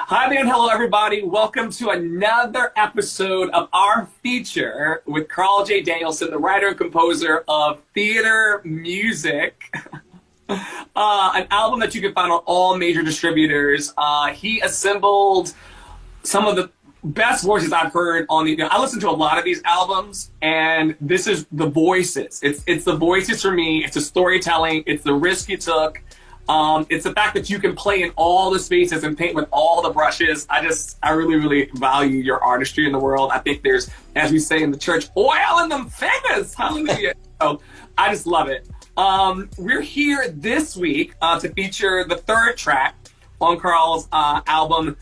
Hi there and hello everybody. Welcome to another episode of our feature with Carl J. Danielsen, the writer and composer of theater music. An album that you can find on all major distributors. He assembled some of the best voices I've heard on the, I listen to a lot of these albums, and this is the voices. It's the voices for me. It's the storytelling. It's the risk you took. It's the fact that you can play in all the spaces and paint with all the brushes. I really, really value your artistry in the world. I think there's, as we say in the church, oil in them fingers. Hallelujah. So I just love it. We're here this week to feature the third track on Carl's album,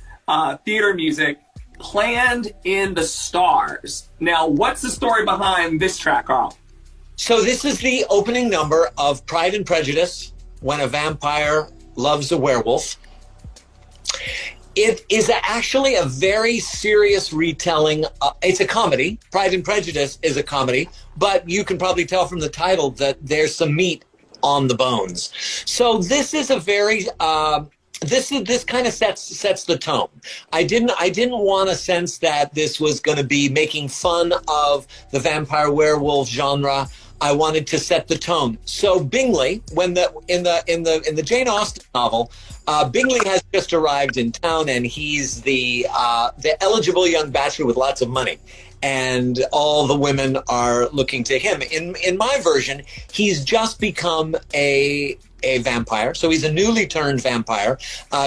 Theater Music, Planned in the Stars. Now, what's the story behind this track, Carl? So this is the opening number of Pride and Prejudice, When a Vampire Loves a Werewolf. It is actually a very serious retelling. It's a comedy. Pride and Prejudice is a comedy, but you can probably tell from the title that there's some meat on the bones. So this is a very this kind of sets the tone. I didn't want to sense that this was going to be making fun of the vampire werewolf genre. I wanted to set the tone. So Bingley, in the Jane Austen novel, Bingley has just arrived in town, and he's the eligible young bachelor with lots of money, and all the women are looking to him. In my version, he's just become a vampire. So he's a newly turned vampire,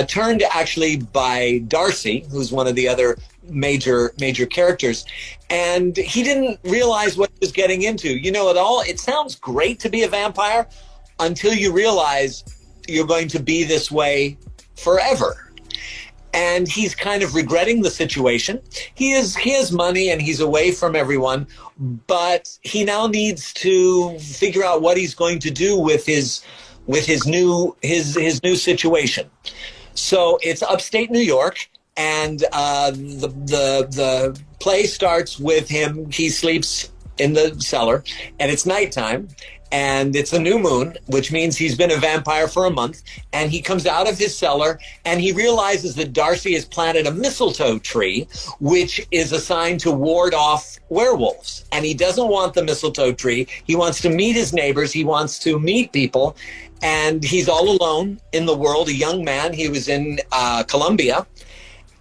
turned actually by Darcy, who's one of the other major characters, and he didn't realize what he was getting into. You know, it sounds great to be a vampire until you realize you're going to be this way forever. And he's kind of regretting the situation. He has money and he's away from everyone, but he now needs to figure out what he's going to do with his new situation. So it's upstate New York, and the play starts with him. He sleeps in the cellar, and it's nighttime, and it's a new moon, which means he's been a vampire for a month, and he comes out of his cellar, and he realizes that Darcy has planted a mistletoe tree, which is assigned to ward off werewolves. And he doesn't want the mistletoe tree. He wants to meet his neighbors. He wants to meet people, and he's all alone in the world, a young man. He was in Colombia.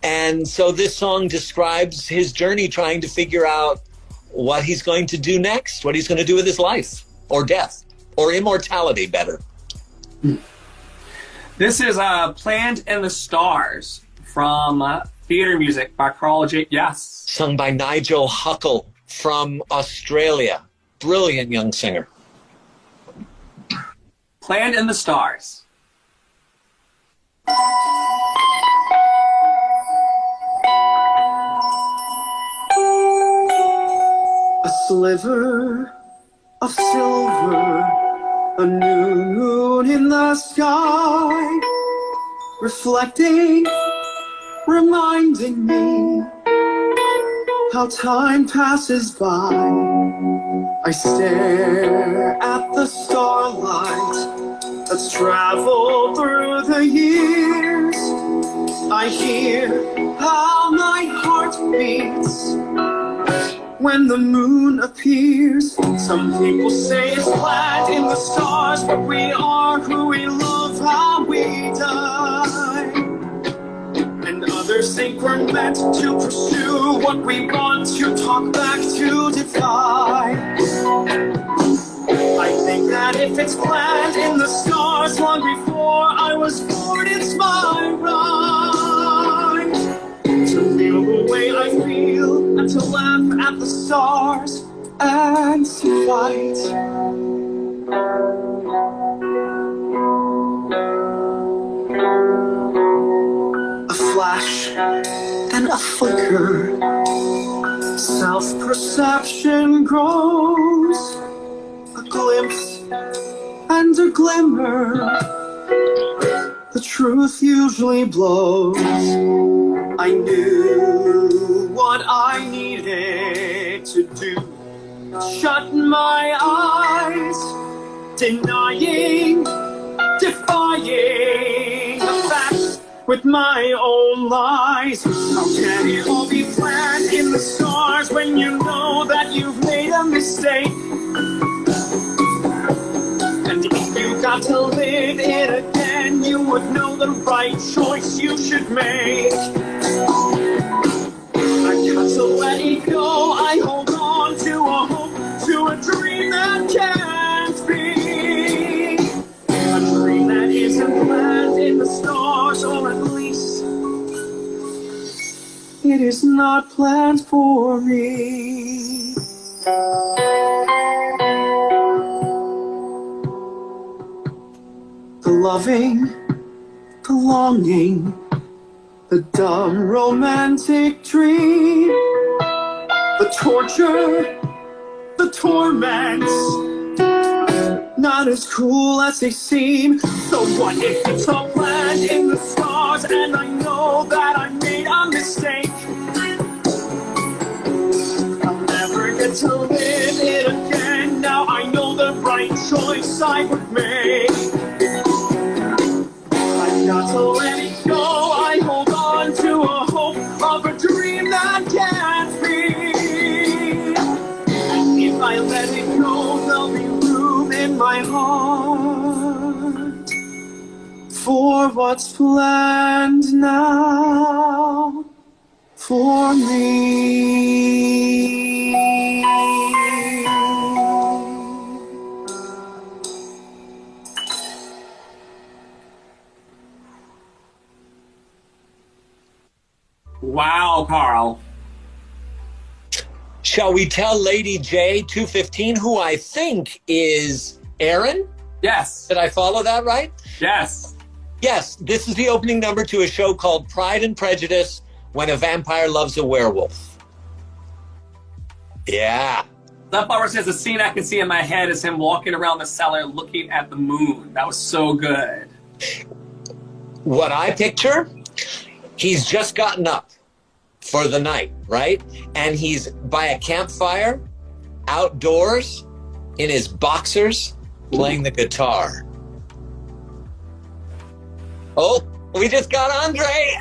And so this song describes his journey trying to figure out what he's going to do next, what he's going to do with his life, or death, or immortality, better. This is Planned in the Stars from Theater Music by Carl J. Yes. Sung by Nigel Huckle from Australia. Brilliant young singer. Planned in the Stars. A sliver of silver, a new moon in the sky, reflecting, reminding me how time passes by. I stare at the starlight that's traveled through the years. I hear how my heart beats when the moon appears. Some people say it's planned in the stars, but we are who we love, how we die. And others think we're meant to pursue what we want, to talk back, to defy. I think that if it's planned in the stars, long before I was born, it's my right to feel the way I feel, and to laugh at the stars, and to fight. A flash and a flicker, self-perception grows, a glimpse and a glimmer, the truth usually blows. I knew what I needed to do, shut my eyes, denying, defying the facts with my own lies. How can it all be planned in the stars when you know that you've made a mistake? And if you got to live it again, you would know the right choice you should make. I got to let it go. I hold on to a hope, to a dream that can't be. A dream that isn't planned in the stars, or at least it is not planned for me. The loving, the longing, the dumb romantic dream, the torture, the torments, not as cool as they seem. So what if it's all planned in the stars and I know that I made a mistake? I'll never get to live it again. Now I know the right choice I would make. I've got to let it go. I hold on to a hope of a dream that can't be. And if I let it go, there'll be room in my heart for what's planned now for me. Wow, Carl. Shall we tell Lady J 215, who I think is Aaron? Yes. Did I follow that right? Yes. Yes, this is the opening number to a show called Pride and Prejudice, When a Vampire Loves a Werewolf. Yeah. Sunflower says the scene I can see in my head is him walking around the cellar looking at the moon. That was so good. What I picture, he's just gotten up for the night, right? And he's by a campfire, outdoors, in his boxers, playing the guitar. Oh, we just got Andre.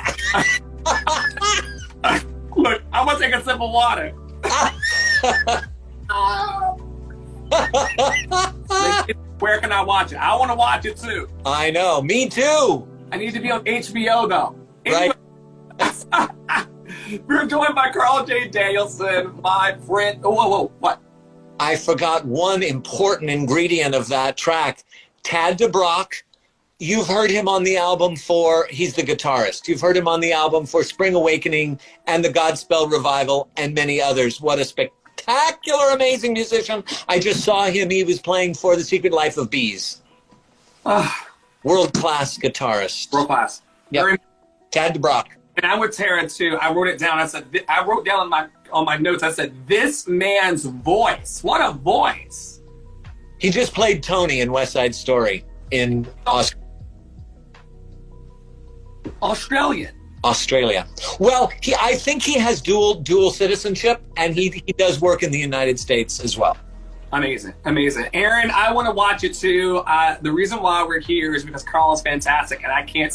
Look, I want to take a sip of water. Where can I watch it? I want to watch it too. I know, me too. I need to be on HBO though. Right. We're joined by Carl J. Danielsen, my friend. Oh, whoa, what? I forgot one important ingredient of that track. Tad Debrock. You've heard him on the album he's the guitarist. You've heard him on the album for Spring Awakening and the Godspell Revival and many others. What a spectacular, amazing musician. I just saw him. He was playing for The Secret Life of Bees. World-class guitarist. World class. Yep. Tad Debrock. And I'm with Tara too. I wrote it down. I wrote down on my notes. I said, "This man's voice. What a voice!" He just played Tony in West Side Story in Australia. Well, I think he has dual citizenship, and he does work in the United States as well. Amazing. Aaron, I want to watch it too. The reason why we're here is because Carl is fantastic, and I can't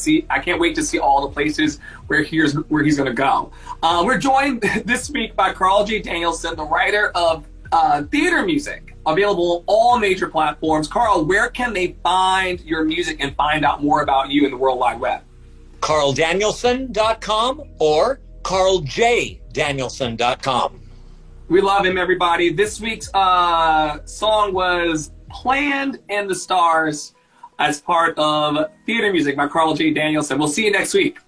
wait to see all the places where he's going to go. We're joined this week by Carl J. Danielsen, the writer of theater music, available on all major platforms. Carl, where can they find your music and find out more about you in the World Wide Web? CarlDanielsen.com or CarlJDanielsen.com. We love him, everybody. This week's song was Planned in the Stars as part of theater music by Carl J. Danielsen. We'll see you next week.